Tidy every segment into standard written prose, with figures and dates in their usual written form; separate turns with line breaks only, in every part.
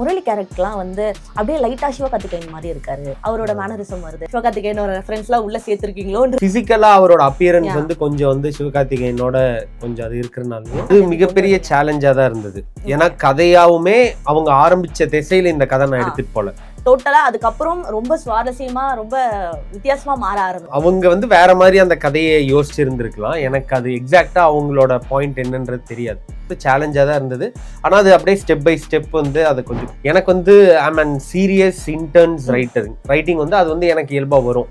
முரளி கேரக்டர்லாம் வந்து அப்படியே லைட்டா சிவகார்த்திகேயன் மாதிரி இருக்காரு, அவரோட மேனரிசம் வருது. சிவகார்த்திகேயனோட ரெஃபரன்ஸ்லாம் உள்ள சேர்த்திருக்கீங்களோ?
பிசிக்கலா அவரோட அப்பியரன்ஸ் வந்து கொஞ்சம் வந்து சிவகார்த்திகேயனோட கொஞ்சம் அது இருக்கிறனால அது மிகப்பெரிய சேலஞ்சா தான் இருந்தது. ஏன்னா கதையாவுமே அவங்க ஆரம்பிச்ச திசையில இந்த கதை நான் எடுத்துட்டு போல.
டோட்டலா அதுக்கப்புறம் ரொம்ப சுவாரஸ்யமா ரொம்ப வித்தியாசமா மாற ஆரம்பிச்சு.
அவங்க வந்து வேற மாதிரி அந்த கதையை யோசிச்சு இருந்திருக்கலாம். எனக்கு அது எக்ஸாக்டா அவங்களோட பாயிண்ட் என்னன்றது தெரியாது. சேலஞ்சா தான் இருந்தது. ஆனா அது அப்படியே ஸ்டெப் பை ஸ்டெப் வந்து அது கொஞ்சம் எனக்கு வந்து சீரியஸ் இன்டர்ன்ஸ் ரைட்டிங் வந்து அது வந்து எனக்கு இயல்பா வரும்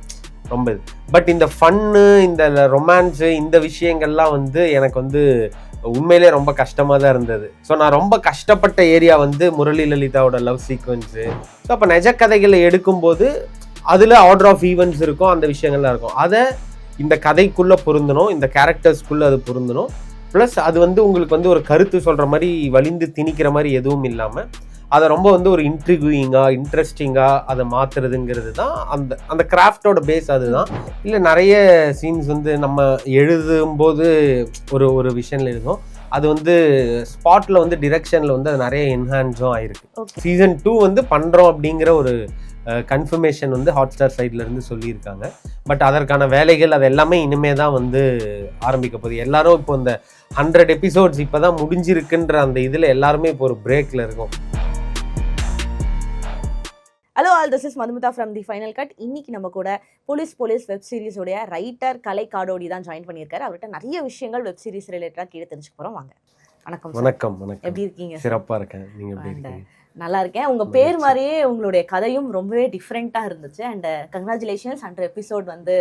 ரொம்ப. பட் இந்த ஃபன்னு, இந்த ரொமான்ஸு, இந்த விஷயங்கள்லாம் வந்து எனக்கு வந்து உண்மையிலே ரொம்ப கஷ்டமா தான் இருந்தது. ஸோ நான் ரொம்ப கஷ்டப்பட்ட ஏரியா வந்து முரளி லலிதாவோட லவ் சீக்வன்ஸு. ஸோ அப்போ நிஜ கதைகளை எடுக்கும்போது அதில் ஆர்டர் ஆஃப் ஈவெண்ட்ஸ் இருக்கும், அந்த விஷயங்கள்லாம் இருக்கும். அதை இந்த கதைக்குள்ளே பொருந்தணும், இந்த கேரக்டர்ஸ்குள்ளே அது பொருந்தணும். ப்ளஸ் அது வந்து உங்களுக்கு வந்து ஒரு கருத்து சொல்கிற மாதிரி வலிந்து திணிக்கிற மாதிரி எதுவும் இல்லாமல் அதை ரொம்ப வந்து ஒரு இன்ட்ரிகியூயிங்காக இன்ட்ரெஸ்டிங்காக அதை மாற்றுறதுங்கிறது தான் அந்த அந்த கிராஃப்டோட பேஸ். அதுதான். இல்லை நிறைய சீன்ஸ் வந்து நம்ம எழுதும்போது ஒரு விஷயம்ல எழுதும், அது வந்து ஸ்பாட்டில் வந்து டிரெக்ஷனில் வந்து அது நிறைய என்ஹான்ஸும் ஆயிருக்கு. சீசன் 2 வந்து பண்ணுறோம் அப்படிங்கிற ஒரு கன்ஃபர்மேஷன் வந்து ஹாட்ஸ்டார் சைட்லேருந்து சொல்லியிருக்காங்க. பட் அதற்கான வேலைகள் அது எல்லாமே இனிமே தான் வந்து ஆரம்பிக்க போகுது. எல்லாரும் இப்போ இந்த 100 எபிசோட்ஸ் இப்போ தான் முடிஞ்சிருக்குன்ற அந்த இதில் எல்லாருமே இப்போ ஒரு பிரேக்கில் இருக்கும்.
Hello all, this is Madhumitha from the final cut. இன்னைக்கு நம்ம கூட போலீஸ் வெப் சீரிஸோடைய ரைட்டர் கலை காடோடி தான் ஜாயின் பண்ணியிருக்காரு. அவர்கிட்ட நிறைய விஷயங்கள் வெப் சீரிஸ் ரிலேட்டடாக கேட்டு தெரிஞ்சுக்க போகிறோம். வாங்க. வணக்கம்.
வணக்கம்.
எப்படி இருக்கீங்க?
சிறப்பாக இருக்கேன். நீங்கள் எப்படி இருக்கீங்க?
நல்லா இருக்கேன். உங்க பேர் மாதிரியே உங்களுடைய கதையும் ரொம்பவே டிஃப்ரெண்டா இருந்துச்சு. அண்ட் கங்க்ராச்சுலேஷன்ஸ், 100 எபிசோட் வந்து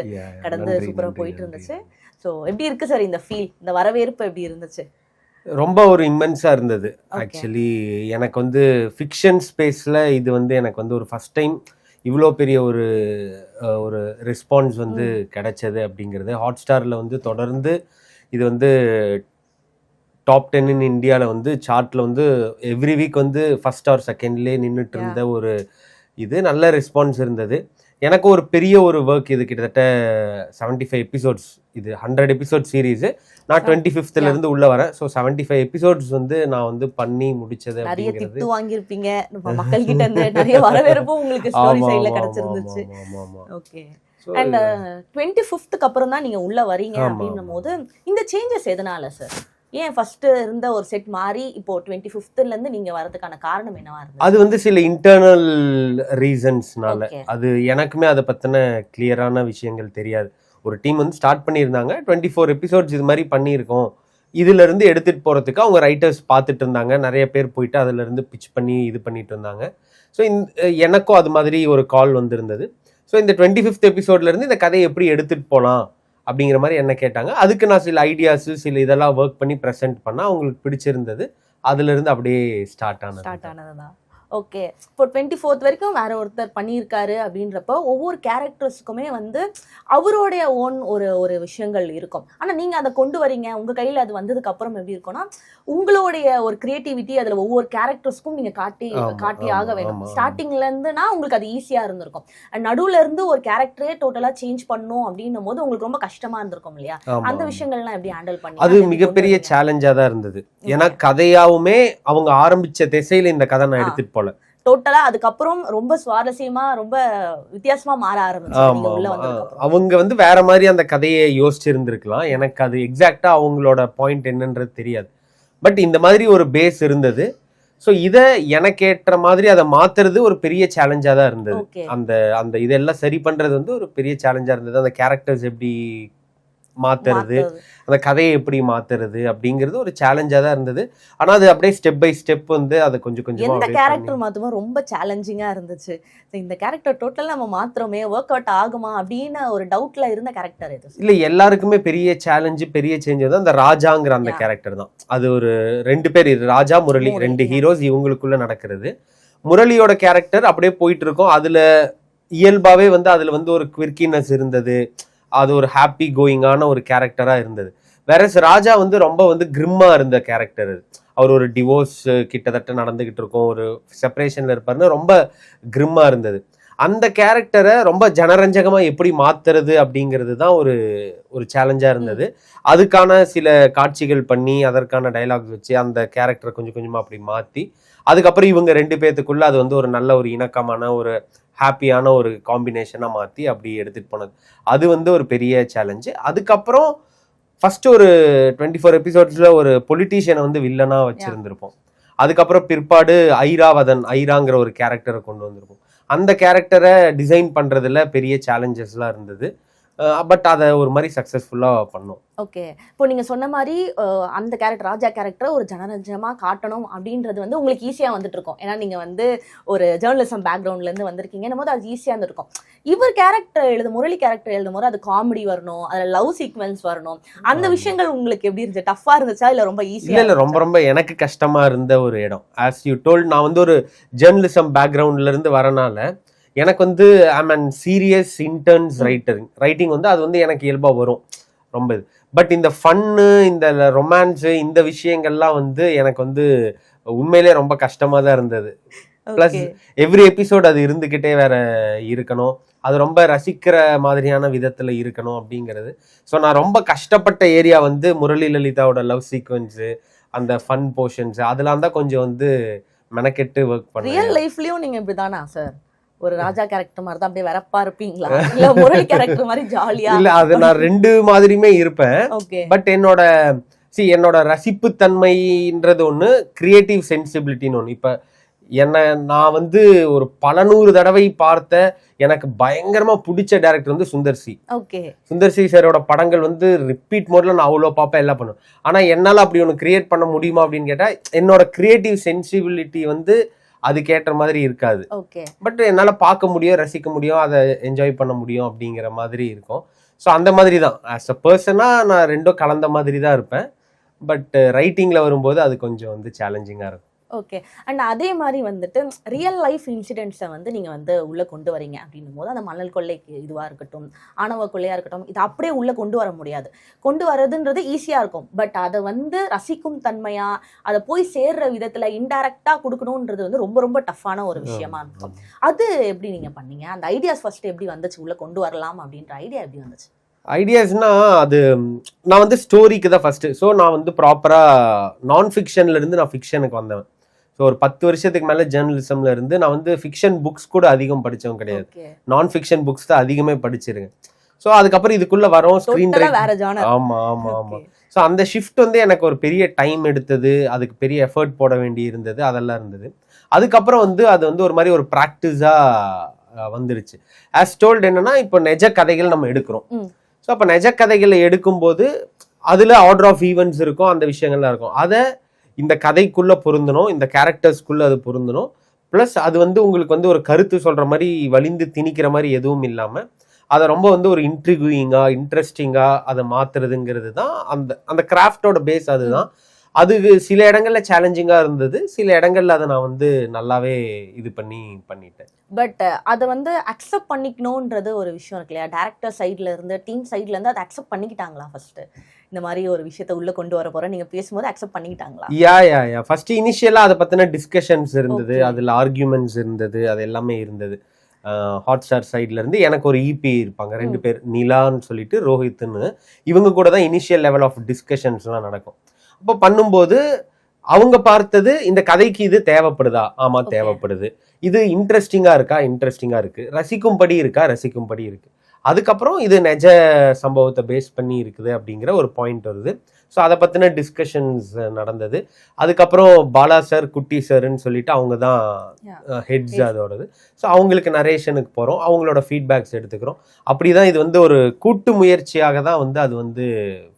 கடந்து சூப்பரா போயிட்டு இருந்துச்சு. ஸோ எப்படி இருக்கு சார் இந்த ஃபீல், இந்த வரவேற்பு எப்படி இருந்துச்சு?
ரொம்ப ஒரு இம்மென்ஸாக இருந்தது. ஆக்சுவலி எனக்கு வந்து ஃபிக்ஷன் ஸ்பேஸில் இது வந்து எனக்கு வந்து ஒரு ஃபஸ்ட் டைம் இவ்வளோ பெரிய ஒரு ரெஸ்பான்ஸ் வந்து கிடைச்சது அப்படிங்கிறது. ஹாட்ஸ்டாரில் வந்து தொடர்ந்து இது வந்து டாப் 10 இன் இந்தியாவில் வந்து சார்ட்டில் வந்து எவ்ரி வீக் வந்து ஃபர்ஸ்ட் ஆர் செகண்ட்லேயே நின்றுட்டு இருந்த ஒரு இது நல்ல ரெஸ்பான்ஸ் இருந்தது. எனக்கு ஒரு பெரிய ஒரு ஒர்க் இது. கிட்டத்தட்ட 75 எபிசோட்ஸ். இது 100 எபிசோட் சீரீஸு. நான் 25th இருந்து உள்ள வரேன். ஸோ 75 எபிசோட்ஸ் வந்து நான் வந்து பண்ணி முடிச்சது.
நிறைய திட்டு வாங்கியிருப்பீங்க மக்கள் கிட்ட இருந்து, நிறைய வரவேற்பும் உங்களுக்கு ஸ்டோரி சைடுல கிடைச்சிருந்துச்சு. ஓகே. அண்ட் 25th அப்புறம் தான் நீங்க உள்ள வரீங்க அப்படின்னும் போது இந்த சேஞ்சஸ் எதனால சார்? ஏன் ஃபர்ஸ்ட் இருந்த ஒரு செட் மாறி இப்போ 25th இருந்து நீங்க வரதுக்கான காரணம் என்னவா இருந்தது?
அது வந்து சில இன்டர்னல் ரீசன்ஸ்னால. அது எனக்குமே அதை பத்தின கிளியரான விஷயங்கள் தெரியாது. ஒரு டீம் வந்து ஸ்டார்ட் பண்ணியிருந்தாங்க, 24 எபிசோட்ஸ் இது மாதிரி பண்ணியிருக்கோம், இதுல இருந்து எடுத்துட்டு போறதுக்கு அவங்க ரைட்டர்ஸ் பார்த்துட்டு இருந்தாங்க. நிறைய பேர் போயிட்டு அதுல இருந்து பிச் பண்ணி இது பண்ணிட்டு இருந்தாங்க. ஸோ எனக்கும் அது மாதிரி ஒரு கால் வந்திருந்தது. ஸோ இந்த 25th எபிசோட்ல இருந்து இந்த கதையை எப்படி எடுத்துட்டு போகலாம் அப்படிங்கிற மாதிரி என்ன கேட்டாங்க. அதுக்கு நான் சில ஐடியாஸு சில இதெல்லாம் ஒர்க் பண்ணி ப்ரெசென்ட் பண்ணால் அவங்களுக்கு பிடிச்சிருந்தது. அதுலேருந்து அப்படியே ஸ்டார்ட் ஆனதுதான்.
ஓகே. இப்போ 24th வரைக்கும் வேற ஒருத்தர் பண்ணியிருக்காரு அப்படின்றப்போ ஒவ்வொரு கேரக்டர்ஸுக்குமே வந்து அவருடைய ஓன் ஒரு விஷயங்கள் இருக்கும். ஆனால் நீங்கள் அதை கொண்டு வரீங்க, உங்கள் கையில் அது வந்ததுக்கு அப்புறம் எப்படி இருக்கும்னா உங்களுடைய ஒரு கிரியேட்டிவிட்டி அதில் ஒவ்வொரு கேரக்டர்ஸ்க்கும் நீங்கள் காட்டி ஆக வேணும். ஸ்டார்டிங்ல இருந்துனா உங்களுக்கு அது ஈஸியாக இருந்திருக்கும். நடுவுல இருந்து ஒரு கேரக்டரே டோட்டலாக சேஞ்ச் பண்ணும் அப்படின்னும் போது உங்களுக்கு ரொம்ப கஷ்டமா இருந்திருக்கும் இல்லையா? அந்த விஷயங்கள்லாம் எப்படி ஹேண்டில் பண்ணி?
அது மிகப்பெரிய சேலஞ்சாக தான் இருந்தது. ஏன்னா கதையாவுமே அவங்க ஆரம்பிச்ச திசையில இந்த கதை நான் எடுத்துட்டு போல.
டோட்டலா அதுக்கப்புறம் ரொம்ப சுவாரஸ்யமா ரொம்ப வித்தியாசமா மாற ஆரம்பிச்சு.
அவங்க வந்து வேற மாதிரி அந்த கதையை யோசிச்சு இருந்திருக்கலாம். எனக்கு அது எக்ஸாக்டா அவங்களோட பாயிண்ட் என்னன்றது தெரியாது. பட் இந்த மாதிரி ஒரு பேஸ் இருந்தது. ஸோ இதை எனக்கு ஏற்ற மாதிரி அதை மாத்துறது ஒரு பெரிய சேலஞ்சா தான் இருந்தது. அந்த இதெல்லாம் சரி பண்றது வந்து ஒரு பெரிய சேலஞ்சா இருந்தது. அந்த கேரக்டர்ஸ் எப்படி மாத்துறது, அந்த கதையை எப்படி மாத்துறது அப்படிங்கிறது ஒரு சேலஞ்சா தான் இருந்தது. ஆனா அது அப்படியே ஸ்டெப் பை ஸ்டெப் வந்து அது கொஞ்சம் கொஞ்சமா
எந்த கேரக்டர் மாத்துமா ரொம்ப சேலஞ்சிங்கா இருந்துச்சு. இந்த கேரக்டர் டோட்டலா நம்ம மாத்துறோமே, ஒர்க் அவுட் ஆகுமா அப்படின்னு ஒரு டவுட்ல இருந்த கேரக்டர் எது?
இல்ல, எல்லாருக்குமே பெரிய சேலஞ்சு பெரிய சேஞ்ச் வந்து அந்த ராஜாங்கிற அந்த கேரக்டர் தான். அது ஒரு 2 பேர், ராஜா முரளி, 2 ஹீரோஸ், இவங்களுக்குள்ள நடக்கிறது. முரளியோட கேரக்டர் அப்படியே போயிட்டு இருக்கும். அதுல இயல்பாவே வந்து அதுல வந்து ஒரு குவிர்க்கினஸ் இருந்தது. அது ஒரு ஹாப்பி கோயிங்கான ஒரு கேரக்டரா இருந்தது. வேற ராஜா வந்து ரொம்ப வந்து கிரிம்மா இருந்த கேரக்டர். அவர் ஒரு டிவோர்ஸ் கிட்டத்தட்ட நடந்துகிட்டு இருக்கும், ஒரு செப்பரேஷன்ல இருப்பாருன்னு ரொம்ப கிரிம்மா இருந்தது. அந்த கேரக்டரை ரொம்ப ஜனரஞ்சகமா எப்படி மாத்துறது அப்படிங்கிறது தான் ஒரு சேலஞ்சா இருந்தது. அதுக்கான சில காட்சிகள் பண்ணி அதற்கான டைலாக்ஸ் வச்சு அந்த கேரக்டரை கொஞ்சம் கொஞ்சமா அப்படி மாத்தி அதுக்கப்புறம் இவங்க 2 பேத்துக்குள்ள அது வந்து ஒரு நல்ல ஒரு இணக்கமான ஒரு ஹாப்பியான ஒரு காம்பினேஷனா மாத்தி அப்படி எடுத்துட்டு போனது. அது வந்து ஒரு பெரிய சேலஞ்சு. அதுக்கப்புறம் ஃபர்ஸ்ட் ஒரு 24 எபிசோட்ஸ்ல ஒரு பொலிட்டீஷியனை வந்து வில்லனா வச்சிருந்திருப்போம். அதுக்கப்புறம் பிற்பாடு ஐராங்கிற ஒரு கேரக்டரை கொண்டு வந்திருப்போம். அந்த கேரக்டரை டிசைன் பண்றதுல பெரிய சேலஞ்சஸ்லாம் இருந்தது. பட் அதை ஒரு மாதிரி சக்சஸ்ஃபுல்லா பண்ணோம்.
ஓகே, இப்போ நீங்க சொன்ன மாதிரி அந்த கேரக்டர் ராஜா கேரக்டரை ஒரு ஜனரஞ்சமா காட்டணும் அப்படின்றது வந்து உங்களுக்கு ஈஸியா வந்துட்டு இருக்கும். ஏன்னா நீங்க வந்து ஒரு ஜேர்னலிசம் பேக்ரவுண்ட்ல இருந்து வந்திருக்கீங்க போது அது ஈஸியா இருந்திருக்கும். இவர் கேரக்டர் முரளி கேரக்டர் எழுதும் போது அது காமெடி வரணும், அதுல லவ் சீக்வன்ஸ் வரணும். அந்த விஷயங்கள் உங்களுக்கு எப்படி இருந்துச்சு? டஃபா இருந்துச்சா இல்ல ரொம்ப ஈஸியா?
இல்ல ரொம்ப ரொம்ப எனக்கு கஷ்டமா இருந்த ஒரு இடம். ஆஸ் யூ டோல்ட், நான் வந்து ஒரு ஜேர்னலிசம் பேக்ரவுண்ட்ல இருந்து வரனால எனக்கு வந்து சீரியஸ் இன்டர்ன்ஸ் ரைட்டிங் வந்து அது வந்து எனக்கு இயல்பா வரும் ரொம்ப இது. பட் இந்த ஃபன்னு, இந்த ரொமான்ஸு, இந்த விஷயங்கள்லாம் வந்து எனக்கு வந்து உண்மையிலே ரொம்ப கஷ்டமா தான் இருந்தது. பிளஸ் எவ்ரி எபிசோட் அது இருந்துகிட்டே வேற இருக்கணும், அது ரொம்ப ரசிக்கிற மாதிரியான விதத்துல இருக்கணும் அப்படிங்கிறது. ஸோ நான் ரொம்ப கஷ்டப்பட்ட ஏரியா வந்து முரளி லலிதாவோட லவ் சீக்வன்ஸு, அந்த ஃபன் போர்ஷன்ஸ், அதெல்லாம் தான் கொஞ்சம் வந்து மெனக்கெட்டு ஒர்க் பண்ணேன்.
ரியல் லைஃப்லயும் நீங்க இப்படிதானா சார்? ஒரு ராஜா கேரக்டர் மாதிரி தான் அப்படியே வெறப்பா இருப்பீங்களா இல்ல முரளி கேரக்டர் மாதிரி ஜாலியா?
இல்ல, அது நான் 2 மாதிரியுமே இருப்பேன். பட் என்னோட ரசிப்பு தன்மைன்றது ஒண்ணு, கிரியேட்டிவ் சென்சிபிலிட்டின்னு ஒண்ணு. இப்ப நான் வந்து ஒரு பல 100 தடவை பார்த்த எனக்கு பயங்கரமா பிடிச்ச டைரக்டர் வந்து சுந்தர் சி சாரோட படங்கள் வந்து ரிப்பீட் மோட்ல நான் அவ்வளோ பார்ப்பேன், எல்லாம் பண்ணுவேன். ஆனா என்னால அப்படி ஒன்று கிரியேட் பண்ண முடியுமா அப்படின்னு கேட்டா என்னோட கிரியேட்டிவ் சென்சிபிலிட்டி வந்து அதுக்கேற்ற மாதிரி இருக்காது. பட் என்னால பார்க்க முடியும், ரசிக்க முடியும், அதை என்ஜாய் பண்ண முடியும் அப்படிங்கிற மாதிரி இருக்கும். ஸோ அந்த மாதிரி தான் ஆஸ் அ பர்சனா நான் 2ம் கலந்த மாதிரி தான் இருப்பேன். பட் ரைட்டிங்ல வரும்போது அது கொஞ்சம் வந்து சேலஞ்சிங்கா இருக்கும்.
ஓகே, அண்ட் அதே மாதிரி வந்துட்டு ரியல் லைஃப் இன்சிடென்ட்ஸை வந்து நீங்கள் வந்து உள்ளே கொண்டு வரீங்க அப்படின்னும் போது அந்த மணல் கொள்ளைக்கு இதுவாக இருக்கட்டும், ஆணவ கொள்ளையாக இருக்கட்டும், இது அப்படியே உள்ளே கொண்டு வர முடியாது. கொண்டு வரதுன்றது ஈஸியாக இருக்கும். பட் அதை வந்து ரசிக்கும் தன்மையாக அதை போய் சேர்ற விதத்தில் இன்டைரக்டாக கொடுக்கணுன்றது வந்து ரொம்ப ரொம்ப டஃப்பான ஒரு விஷயமா இருக்கும். அது எப்படி நீங்கள் பண்ணீங்க? அந்த ஐடியாஸ் ஃபர்ஸ்ட் எப்படி வந்துச்சு? உள்ளே கொண்டு வரலாம் அப்படின்ற ஐடியா எப்படி வந்துச்சு?
ஐடியாஸ்னா அது நான் வந்து ஸ்டோரிக்கு தான் ஃபர்ஸ்ட். ஸோ நான் வந்து ப்ராப்பரா நான் ஃபிக்ஷன்ல இருந்து நான் ஃபிக்ஷனுக்கு வந்தேன். ஸோ ஒரு 10 வருஷத்துக்கு மேலே ஜேர்னலிசம்ல இருந்து நான் வந்து ஃபிக்ஷன் புக்ஸ் கூட அதிகம் படித்தவன் கிடையாது. நான் ஃபிக்ஷன் புக்ஸ் தான் அதிகமே படிச்சிருக்கேன். ஸோ அதுக்கப்புறம் இதுக்குள்ள வரோம் ஸ்க்ரீன் ரைட்டிங். ஆமாம். ஸோ அந்த ஷிஃப்ட் வந்து எனக்கு ஒரு பெரிய டைம் எடுத்தது, அதுக்கு பெரிய எஃபர்ட் போட வேண்டி இருந்தது, அதெல்லாம் இருந்தது. அதுக்கப்புறம் வந்து அது வந்து ஒரு மாதிரி ஒரு ப்ராக்டிஸாக வந்துருச்சு. ஆஸ் டோல்ட் என்னன்னா, இப்போ நிஜ கதைகள் நம்ம எடுக்கிறோம். ஸோ அப்போ நிஜ கதைகளை எடுக்கும்போது அதில் ஆர்டர் ஆஃப் ஈவெண்ட்ஸ் இருக்கும், அந்த விஷயங்கள்லாம் இருக்கும். அதை இந்த கதைக்குள்ள பொருந்தணும், இந்த கேரக்டர்ஸ்குள்ள அது பொருந்தணும். ப்ளஸ் அது வந்து உங்களுக்கு வந்து ஒரு கருத்து சொல்ற மாதிரி வலிந்து திணிக்கிற மாதிரி எதுவும் இல்லாமல் அதை ரொம்ப வந்து ஒரு இன்ட்ரிகியூயிங்கா இன்ட்ரெஸ்டிங்கா அதை மாத்துறதுங்கிறது தான் அந்த கிராஃப்டோட பேஸ். அதுதான். அது சில இடங்கள்ல சேலஞ்சிங்கா இருந்தது, சில இடங்கள்ல அதை நான் வந்து நல்லாவே இது பண்ணிட்டேன்.
பட் அதை வந்து அக்செப்ட் பண்ணிக்கணும்ன்றது ஒரு விஷயம் இருக்கு இல்லையா? டைரக்டர் சைட்ல இருந்து, டீம் சைட்ல இருந்து அதை அக்செப்ட் பண்ணிக்கிட்டாங்களா? ஃபர்ஸ்ட் இந்த மாதிரி ஒரு விஷயத்தை உள்ள கொண்டு வர போற நீங்க பேசும்போது அக்செப்ட் பண்ணிக்கிட்டாங்களா?
யா ஃபர்ஸ்ட் இனிஷியலா அதை பத்தின டிஸ்கஷன்ஸ் இருந்தது, அதுல ஆர்கியூமெண்ட்ஸ் இருந்தது, அது எல்லாமே இருந்தது. ஹாட் ஸ்டார் சைட்ல இருந்து எனக்கு ஒரு இபி இருப்பாங்க, 2 பேர், நிலான்னு சொல்லிட்டு ரோஹித்னு. இவங்க கூட தான் இனிஷியல் லெவல் ஆஃப் டிஸ்கஷன்ஸ்லாம் நடக்கும். அப்போ பண்ணும்போது அவங்க பார்த்தது, இந்த கதைக்கு இது தேவைப்படுதா? ஆமா தேவைப்படுது. இது இன்ட்ரெஸ்டிங்கா இருக்கா? இன்ட்ரெஸ்டிங்கா இருக்கு. ரசிக்கும்படி இருக்கா? ரசிக்கும்படி இருக்கு. அதுக்கப்புறம் இது நிஜ சம்பவத்தை பேஸ் பண்ணி இருக்குது அப்படிங்கிற ஒரு பாயிண்ட் வருது. ஸோ அதை பற்றின டிஸ்கஷன்ஸ் நடந்தது. அதுக்கப்புறம் பாலா சார், குட்டி சார்ன்னு சொல்லிட்டு அவங்க தான் ஹெட்ஸ் அதோடது. ஸோ அவங்களுக்கு நரேஷனுக்கு போகிறோம், அவங்களோட ஃபீட்பேக்ஸ் எடுத்துக்கிறோம். அப்படி தான் இது வந்து ஒரு கூட்டு முயற்சியாக தான் வந்து அது வந்து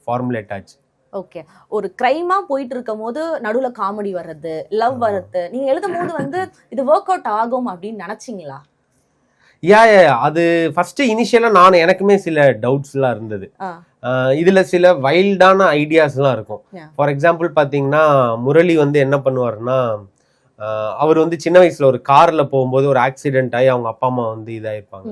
ஃபார்முலேட் ஆச்சு.
ஓகே, ஒரு கிரைமா போயிட்டு இருக்கும் போது நடுவுல காமெடி வர்றது, லவ் வர்றது, நீங்க எழுதும் போது வந்து இது ஒர்க் அவுட் ஆகும் அப்படின்னு நினைச்சீங்களா?
அது ஃபர்ஸ்ட் இனிஷியலா எனக்குமே சில டவுட்ஸ்லாம் இருந்தது. இதுல சில வைல்டான ஐடியாஸ்லாம் இருக்கும். ஃபார் எக்ஸாம்பிள் பாத்தீங்கன்னா, முரளி வந்து என்ன பண்ணுவாருன்னா, அவர் வந்து சின்ன வயசுல ஒரு கார்ல போகும்போது ஒரு ஆக்சிடென்ட் ஆகி அவங்க அப்பா அம்மா வந்து இதாயிருப்பாங்க.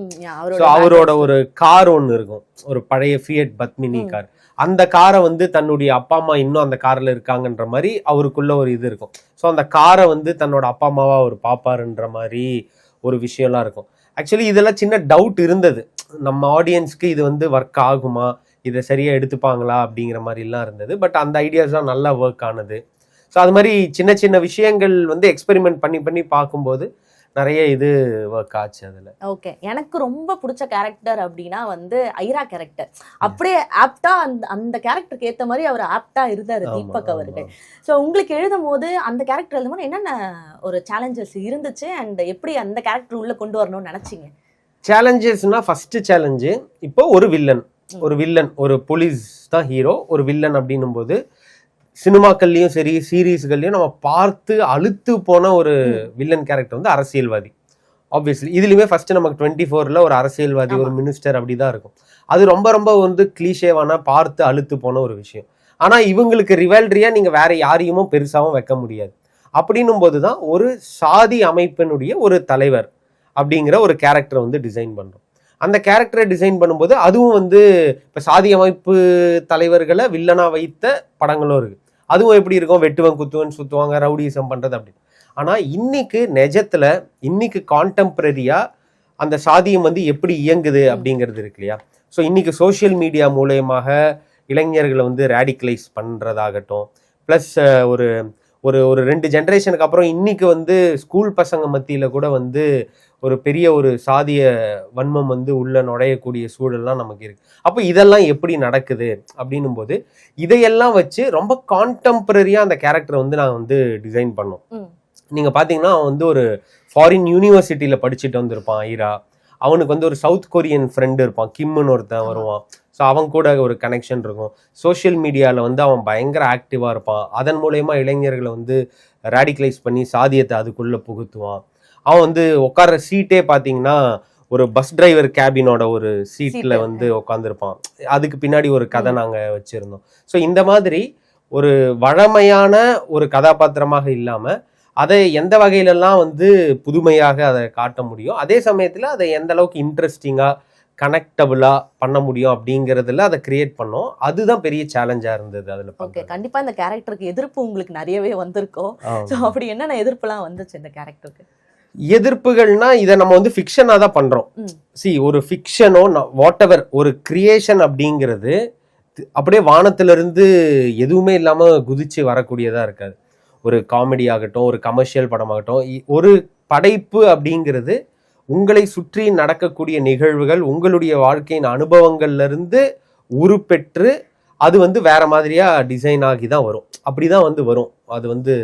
ஸோ அவரோட ஒரு கார் ஒன்று இருக்கும், ஒரு பழைய ஃபியட் பத்மினி கார். அந்த காரை வந்து தன்னுடைய அப்பா அம்மா இன்னும் அந்த கார்ல இருக்காங்கன்ற மாதிரி அவருக்குள்ள ஒரு இது இருக்கும். ஸோ அந்த காரை வந்து தன்னோட அப்பா அம்மாவா அவர் பாப்பாருன்ற மாதிரி ஒரு விஷயம்லாம் இருக்கும். ஆக்சுவலி இதெல்லாம் சின்ன டவுட் இருந்தது, நம்ம ஆடியன்ஸ்க்கு இது வந்து ஒர்க் ஆகுமா, இதை சரியா எடுத்துப்பாங்களா அப்படிங்கிற மாதிரிலாம் இருந்தது. பட் அந்த ஐடியாஸ் தான் நல்லா ஒர்க் ஆனது. ஸோ அது மாதிரி சின்ன சின்ன விஷயங்கள் வந்து எக்ஸ்பெரிமெண்ட் பண்ணி பண்ணி பார்க்கும்போது நிறைய இது ஒர்க் ஆச்சு அதுல.
ஓகே, எனக்கு ரொம்ப பிடிச்ச கேரக்டர் அப்படின்னா வந்து ஐரா கேரக்டர். அப்படியே ஆப்டா அந்த கேரக்டருக்கு ஏத்த மாதிரி அவர் ஆப்டா இருந்தாரு தீபக் அவர்கள். ஸோ உங்களுக்கு எழுதும் போது அந்த கேரக்டர் எழுதும் போது என்னென்ன ஒரு சேலஞ்சஸ் இருந்துச்சு அண்ட் எப்படி அந்த கேரக்டர் உள்ள கொண்டு வரணும்னு நினைச்சீங்க?
சேலஞ்சஸ்னா ஃபர்ஸ்ட் சேலஞ்சு, இப்போ ஒரு வில்லன் ஒரு போலீஸ் தான் ஹீரோ, ஒரு வில்லன் அப்படின்னும் போது சினிமாக்கள்லயும் சரி சீரீஸ்கள்லயும் நம்ம பார்த்து அழுத்து போன ஒரு வில்லன் கேரக்டர் வந்து அரசியல்வாதி. ஆப்வியஸ்லி இதுலயுமே ஃபர்ஸ்ட் நமக்கு 24ல ஒரு அரசியல்வாதி, ஒரு மினிஸ்டர் அப்படிதான் இருக்கும். அது ரொம்ப ரொம்ப வந்து கிளீஷேவான பார்த்து அழுத்து போன ஒரு விஷயம். ஆனா இவங்களுக்கு ரிவல்ரியா நீங்க வேற யாரையுமோ பெருசாவும் வைக்க முடியாது. அப்படின்னும் போதுதான் ஒரு சாதி அமைப்பினுடைய ஒரு தலைவர் அப்படிங்கிற ஒரு கேரக்டர் வந்து டிசைன் பண்றோம். அந்த கேரக்டரை டிசைன் பண்ணும்போது அதுவும் வந்து இப்போ சாதி அமைப்பு தலைவர்களை வில்லனா வைத்த படங்களும் இருக்கு. அதுவும் எப்படி இருக்கும், வெட்டுவன் குத்துவன் சுத்துவாங்க, ரவுடிசம் பண்றது அப்படி. ஆனா இன்னைக்கு கான்டெம்பரரியா அந்த சாதியம் வந்து எப்படி இயங்குது அப்படிங்கிறது இருக்கு இல்லையா. ஸோ இன்னைக்கு சோசியல் மீடியா மூலயமாக இளைஞர்களை வந்து ரேடிக்கலைஸ் பண்றதாகட்டும், பிளஸ் ஒரு ஒரு ஒரு 2 ஜென்ரேஷனுக்கு அப்புறம் இன்னைக்கு வந்து ஸ்கூல் பசங்க மத்தியில கூட வந்து ஒரு பெரிய ஒரு சாதிய வன்மம் வந்து உள்ள நுழையக்கூடிய சூழல்லாம் நமக்கு இருக்கு. அப்போ இதெல்லாம் எப்படி நடக்குது அப்படின்னும் போது இதையெல்லாம் வச்சு ரொம்ப கான்டெம்பரரியா அந்த கேரக்டரை வந்து நான் வந்து டிசைன் பண்ணோம். நீங்க பாத்தீங்கன்னா அவன் வந்து ஒரு ஃபாரின் யூனிவர்சிட்டியில படிச்சுட்டு வந்திருப்பான் ஐரா. அவனுக்கு வந்து ஒரு சவுத் கொரியன் ஃப்ரெண்டு இருப்பான், கிம்னு ஒருத்தன் வருவான். ஸோ அவன் கூட ஒரு கனெக்ஷன் இருக்கும். சோஷியல் மீடியாவில் வந்து அவன் பயங்கர ஆக்டிவாக இருப்பான். அதன் மூலயமா இளைஞர்களை வந்து ரேடிக்கலைஸ் பண்ணி சாதியத்தை அதுக்குள்ளே புகுத்துவான். அவன் வந்து உட்கார்ற சீட்டே பார்த்தீங்கன்னா ஒரு பஸ் டிரைவர் கேபினோட ஒரு சீட்டில் வந்து உட்காந்துருப்பான். அதுக்கு பின்னாடி ஒரு கதை நாங்கள் வச்சுருந்தோம். ஸோ இந்த மாதிரி ஒரு வழமையான ஒரு கதாபாத்திரமாக இல்லாமல் அதை எந்த வகையிலெல்லாம் வந்து புதுமையாக அதை காட்ட முடியும், அதே சமயத்தில் அதை எந்த அளவுக்கு இன்ட்ரெஸ்டிங்காக கனெக்டபிளா பண்ண முடியும் அப்படிங்கறதுல அதை கிரியேட் பண்ணோம். அதுதான் பெரிய சேலஞ்சா இருந்தது அதுல.
ஓகே, கண்டிப்பா இந்த கேரக்டருக்கு எதிர்ப்பு உங்களுக்கு நிறையவே வந்திருக்கும். சோ அப்படி என்னென்ன எதிர்ப்புலாம் வந்துச்சு இந்த கேரக்டருக்கு?
எதிர்ப்புகள்னா இதை நம்ம வந்து ஃபிக்ஷனா தான் பண்றோம். ஒரு ஃபிக்ஷனோ வாட் எவர் ஒரு கிரியேஷன் அப்படிங்கிறது அப்படியே வானத்துல இருந்து எதுவுமே இல்லாம குதிச்சு வரக்கூடியதா இருக்காது. ஒரு காமெடி ஆகட்டும், ஒரு கமர்ஷியல் படமாகட்டும், ஒரு படைப்பு அப்படிங்கிறது உங்களை சுற்றி நடக்கக்கூடிய நிகழ்வுகள், உங்களுடைய வாழ்க்கையின் அனுபவங்கள்ல இருந்து உருப்பெற்று அது வந்து வேற மாதிரியா டிசைன் ஆகி தான் வரும். அப்படிதான் வந்து வரும் அது வந்து.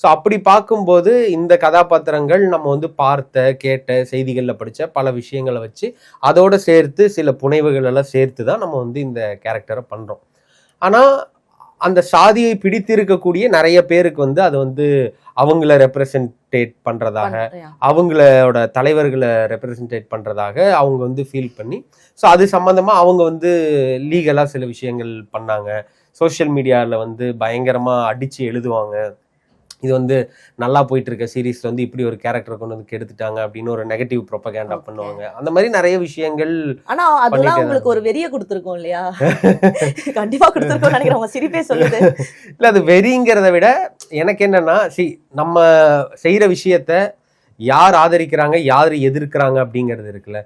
ஸோ அப்படி பார்க்கும்போது இந்த கதாபாத்திரங்கள் நம்ம வந்து பார்த்த கேட்ட செய்திகளில் படித்த பல விஷயங்களை வச்சு அதோட சேர்த்து சில புனைவுகள் எல்லாம் சேர்த்து தான் நம்ம வந்து இந்த கேரக்டரை பண்ணுறோம். ஆனால் அந்த சாதியை பிடித்திருக்கக்கூடிய நிறைய பேருக்கு வந்து அது வந்து அவங்கள ரெப்ரசன்டேட் பண்றதாக, அவங்களோட தலைவர்களை ரெப்ரசன்டேட் பண்றதாக அவங்க வந்து ஃபீல் பண்ணி, ஸோ அது சம்பந்தமா அவங்க வந்து லீகலா சில விஷயங்கள் பண்ணாங்க. சோஷியல் மீடியாவில் வந்து பயங்கரமா அடிச்சு எழுதுவாங்க, இது வந்து நல்லா போயிட்டு இருக்க சீரீஸ்ல வந்து இப்படி ஒரு கேரக்டர் கொண்டு வந்து கெடுத்துட்டாங்க அப்படின்னு ஒரு நெகட்டிவ் ப்ரொபகேண்டா பண்ணுவாங்க. அந்த மாதிரி நிறைய விஷயங்கள்.
ஆனா அதெல்லாம் உங்களுக்கு ஒரு வெறிய கொடுத்துருக்கோம் இல்லையா? கண்டிப்பா கொடுத்துருக்கோம் நினைக்கிறேன், உங்க சிரிப்பே சொல்லுது.
இல்ல அது வெறிங்கிறத விட எனக்கு என்னன்னா, நம்ம செய்யற விஷயத்த யார் ஆதரிக்கிறாங்க யார் எதிர்க்கிறாங்க அப்படிங்கிறது இருக்குல்ல.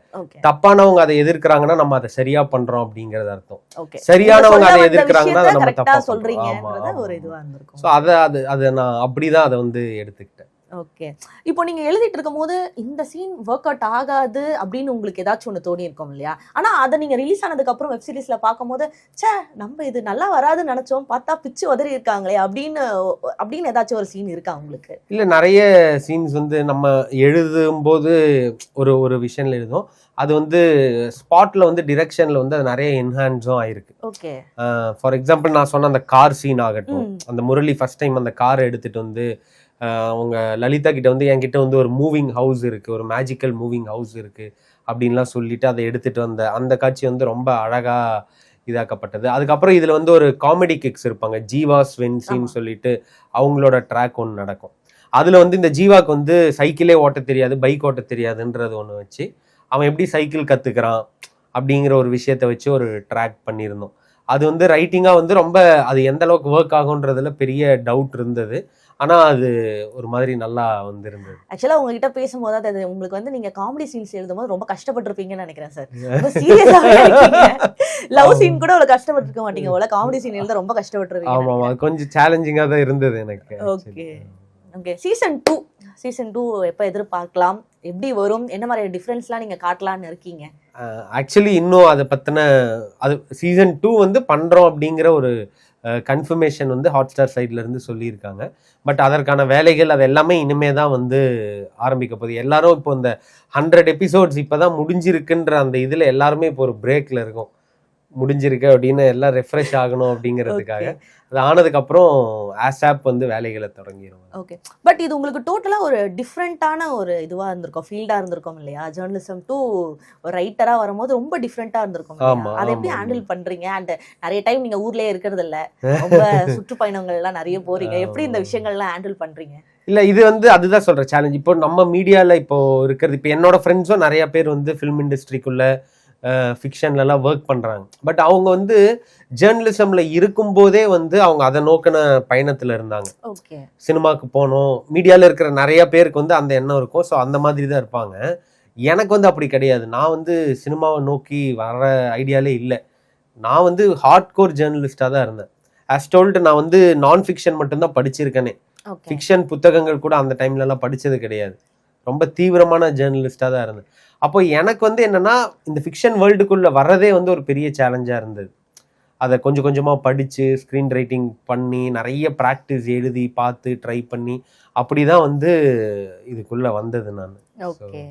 தப்பானவங்க அதை எதிர்க்கிறாங்கன்னா நம்ம அதை சரியா பண்றோம் அப்படிங்கறது அர்த்தம். சரியானவங்க அதை எதிர்க்கிறாங்கன்னா நம்ம தப்பா சொல்றீங்க. அதை நான் அப்படிதான் அதை வந்து எடுத்துக்கிட்டேன்.
ஓகே, இப்போ நீங்க எழுதிட்டு இருக்கும் போது இந்த சீன் ஒர்க் அவுட் ஆகாது அப்படின்னு உங்களுக்கு ஏதாச்சும் ஒன்று தோணி இருக்கும் இல்லையா? ஆனா அதை நீங்க ரிலீஸ் ஆனதுக்கு அப்புறம் வெப் சீரிஸ்ல பார்க்கும்போது நம்ம இது நல்லா வராதுன்னு நினைச்சோம், பார்த்தா பிச்சு உதறி இருக்காங்களே அப்படின்னு ஏதாச்சும் ஒரு சீன் இருக்கா உங்களுக்கு?
இல்ல, நிறைய சீன்ஸ் வந்து நம்ம எழுதும் போது ஒரு விஷயம்ல எழுதும், அது வந்து ஸ்பாட்ல வந்து டிரெக்ஷன்ல வந்து அது நிறைய என்ஹான்ஸும் ஆயிருக்கு.
ஓகே,
ஃபார் எக்ஸாம்பிள் நான் சொன்ன அந்த கார் சீன் ஆகட்டும், அந்த முரளி ஃபர்ஸ்ட் டைம் அந்த காரை எடுத்துட்டு வந்து அவங்க லலிதா கிட்ட வந்து என்கிட்ட வந்து ஒரு மூவிங் ஹவுஸ் இருக்கு, ஒரு மேஜிக்கல் மூவிங் ஹவுஸ் இருக்கு அப்படின்லாம் சொல்லிட்டு அதை எடுத்துட்டு வந்த அந்த காட்சி வந்து ரொம்ப அழகா இதாக்கப்பட்டது. அதுக்கப்புறம் இதுல வந்து ஒரு காமெடி கிக்ஸ் இருப்பாங்க, ஜீவா ஸ்வென்சின்னு சொல்லிட்டு அவங்களோட ட்ராக் ஒன்று நடக்கும். அதுல வந்து இந்த ஜீவாக்கு வந்து சைக்கிளே ஓட்ட தெரியாது, பைக் ஓட்ட தெரியாதுன்றது ஒன்று வச்சு அவன் எப்படி சைக்கிள் கத்துக்கிறான் அப்படிங்கிற ஒரு விஷயத்த வச்சு ஒரு ட்ராக் பண்ணியிருந்தோம். அது வந்து ரைட்டிங்கா வந்து ரொம்ப அது எந்த அளவுக்கு ஒர்க் ஆகுன்றதுல பெரிய டவுட் இருந்தது. ஆனால் அது ஒரு மாதிரி நல்லா இருந்தது.
ஆக்சுவலா உங்ககிட்ட பேசும்போது அது உங்களுக்கு வந்து நீங்க காமெடி சீன்ஸ் எழுதும்போது ரொம்ப கஷ்டப்பட்டிருப்பீங்கன்னு நினைக்கிறேன் சார். சீரியஸாவே லவ் சீன் கூட அவ்வளவு கஷ்டப்பட்டிருக்க மாட்டீங்க போல, காமெடி சீன் எழுத ரொம்ப கஷ்டப்பட்டிருப்பீங்க.
ஆமாம், அது கொஞ்சம் சேலஞ்சிங்காக தான் இருந்தது எனக்கு.
Okay okay. சீசன் 2 எப்போ எதிர்பார்க்கலாம், எப்படி வரும், என்ன மாதிரி டிஃப்ரென்ஸ்லாம் நீங்க காட்டலாம்னு இருக்கீங்க?
ஆக்சுவலி இன்னும் அதை பற்றின அது சீசன் 2 பண்ணுறோம் அப்படிங்கிற ஒரு கன்ஃபர்மேஷன் ஹாட்ஸ்டார் சைட்லேருந்து சொல்லியிருக்காங்க. பட் அதற்கான வேலைகள் அது எல்லாமே இனிமே தான் ஆரம்பிக்க போகுது. எல்லாரும் இப்போ இந்த 100 எபிசோட்ஸ் இப்போ தான் முடிஞ்சிருக்குன்ற அந்த இதில் எல்லாருமே இப்போ ஒரு பிரேக்கில் இருக்கும். முடிஞ்சிருக்கு அப்படின்னு எல்லாம் ரெஃப்ரெஷ் ஆகணும் அப்படிங்கிறதுக்காக. அது ஆனதுக்கப்புறம் ஆசாப் வேலைகளை தொடங்கிடும்.
ஓகே. பட் இது உங்களுக்கு டோட்டலா ஒரு டிஃப்ரெண்டான ஒரு இதுவா இருந்திருக்கும், ஃபீல்டா இருந்திருக்கும் இல்லையா? ஜேர்னலிசம் டு ஒரு ரைட்டரா வரும்போது ரொம்ப டிஃப்ரெண்டா இருந்திருக்கும். அதை எப்படி ஹேண்டில் பண்றீங்க? அண்ட் நிறைய டைம் நீங்க ஊர்லயே இருக்கிறது இல்ல, ரொம்ப சுற்றுப்பயணங்கள் எல்லாம் நிறைய போறீங்க, எப்படி இந்த விஷயங்கள்லாம் ஹேண்டில் பண்றீங்க?
இல்ல இது அதுதான் சொல்ற சேலஞ்ச். இப்போ நம்ம மீடியால இப்போ இருக்கிறது, இப்போ என்னோட ஃப்ரெண்ட்ஸும் நிறைய பேர் ஃபிலிம் இண்டஸ்ட்ரிக்குள்ள ஃபிக்ஷன்லலாம் ஒர்க் பண்ணுறாங்க. பட் அவங்க ஜேர்னலிசமில் இருக்கும்போதே அவங்க அதை நோக்கின பயணத்தில் இருந்தாங்க.
ஓகே.
சினிமாவுக்கு போகணும், மீடியாவில் இருக்கிற நிறைய பேருக்கு அந்த எண்ணம் இருக்கும். ஸோ அந்த மாதிரி தான் இருப்பாங்க. எனக்கு அப்படி கிடையாது. நான் சினிமாவை நோக்கி வர ஐடியாலே இல்லை. நான் ஹார்ட் கோர் ஜேர்னலிஸ்டாக தான் இருந்தேன். ஆஸ் டோல்டு நான் நான் ஃபிக்ஷன் மட்டும்தான் படிச்சிருக்கேனே. ஃபிக்ஷன் புத்தகங்கள் கூட அந்த டைம்லலாம் படித்தது கிடையாது. ரொம்ப தீவிரமான ஜேர்னலிஸ்டாக தான் இருந்தேன். அப்போ எனக்கு என்னன்னா இந்த ஃபிக்ஷன் வேர்ல்டுக்குள்ளே வர்றதே ஒரு பெரிய சேலஞ்சாக இருந்தது. அதை கொஞ்சம் கொஞ்சமாக படித்து ஸ்க்ரீன் ரைட்டிங் பண்ணி நிறைய ப்ராக்டிஸ் எழுதி பார்த்து ட்ரை பண்ணி அப்படி தான் இதுக்குள்ளே வந்தது நான்.
ஓகே.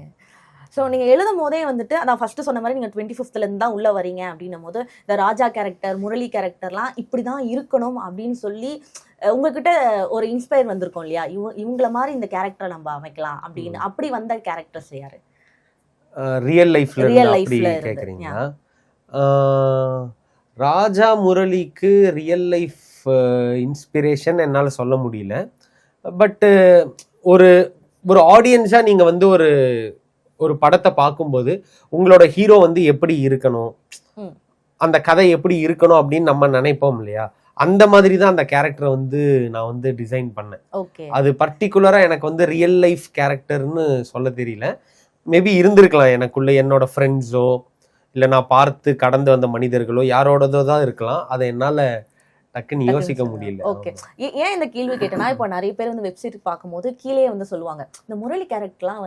ஸோ நீங்கள் எழுதும் போதே அதான் ஃபஸ்ட்டு சொன்ன மாதிரி நீங்கள் 25th தான் உள்ளே வரீங்க அப்படின்னும் போது இந்த ராஜா கேரக்டர், முரளி கேரக்டர்லாம் இப்படி தான் இருக்கணும் அப்படின்னு சொல்லி உங்ககிட்ட ஒரு இன்ஸ்பயர் வந்திருக்கும் இல்லையா? இவங்கள மாதிரி இந்த கேரக்டரை நம்ம அமைக்கலாம் அப்படின்னு. அப்படி வந்த கேரக்டர்ஸ் யாரு?
ரியல் லைஃப்ல கேட்குறீங்களா? ராஜா முரளிக்கு ரியல் லைஃப் இன்ஸ்பிரேஷன் என்னால் சொல்ல முடியல. பட்டு ஒரு ஒரு ஆடியன்ஸாக நீங்கள் ஒரு படத்தை பார்க்கும்போது உங்களோட ஹீரோ எப்படி இருக்கணும், அந்த கதை எப்படி இருக்கணும் அப்படின்னு நம்ம நினைப்போம் இல்லையா? அந்த மாதிரி தான் அந்த கேரக்டரை நான் டிசைன் பண்ணேன். அது பர்டிகுலராக எனக்கு ரியல் லைஃப் கேரக்டர்னு சொல்ல தெரியல. மேபி இருந்திருக்கலாம் எனக்குள்ள, என்னோட ஃப்ரெண்ட்ஸோ இல்லை நான் பார்த்து கடந்து வந்த மனிதர்களோ யாரோடதோ தான் இருக்கலாம். அதை என்னால் டக்குன்னு யோசிக்க முடியல.
ஓகே. ஏன் இந்த கேள்வி கேட்டேன்னா, இப்போ நிறைய பேர் வெப்சைட் பார்க்கும்போது கீழே சொல்லுவாங்க, இந்த முரளி கேரக்டர்லாம்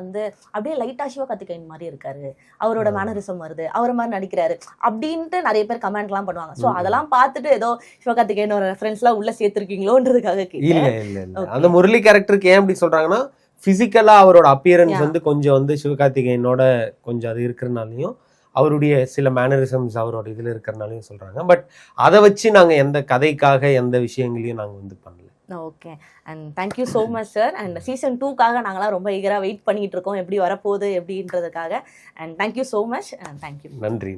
அப்படியே லைட்டா சிவகார்த்திகேயன் மாதிரி இருக்காரு, அவரோட மேனரிசம் வருது, அவரை மாதிரி நடிக்கிறாரு அப்படின்ட்டு நிறைய பேர் கமெண்ட்லாம் பண்ணுவாங்க. ஸோ அதெல்லாம் பார்த்துட்டு ஏதோ சிவகார்த்திகேயன் ஒரு ரெஃபரன்ஸ்லாம் உள்ள சேர்த்திருக்கீங்களோன்றதுக்காக
இல்ல இல்ல இல்ல. அந்த முரளி கேரக்டருக்கு ஏன் அப்படி சொல்றாங்கன்னா, பிசிக்கலா அவரோட அப்பியரன்ஸ் கொஞ்சம் சிவகார்த்திகேயனோட கொஞ்சம் அது இருக்கிறனாலையும் அவருடைய சில மேனரிசம்ஸ் அவரோட இதில் இருக்கிறனாலையும் சொல்கிறாங்க. பட் அதை வச்சு நாங்கள் எந்த கதைக்காக எந்த விஷயங்களையும் நாங்கள் பண்ணல.
Okay. And thank you so much sir. And season 2க்காக நாங்களாம் ரொம்ப ஈகராக வெயிட் பண்ணிட்டு இருக்கோம், எப்படி வரப்போகுது எப்படின்றதுக்காக. And thank you so much. Thank you.
நன்றி.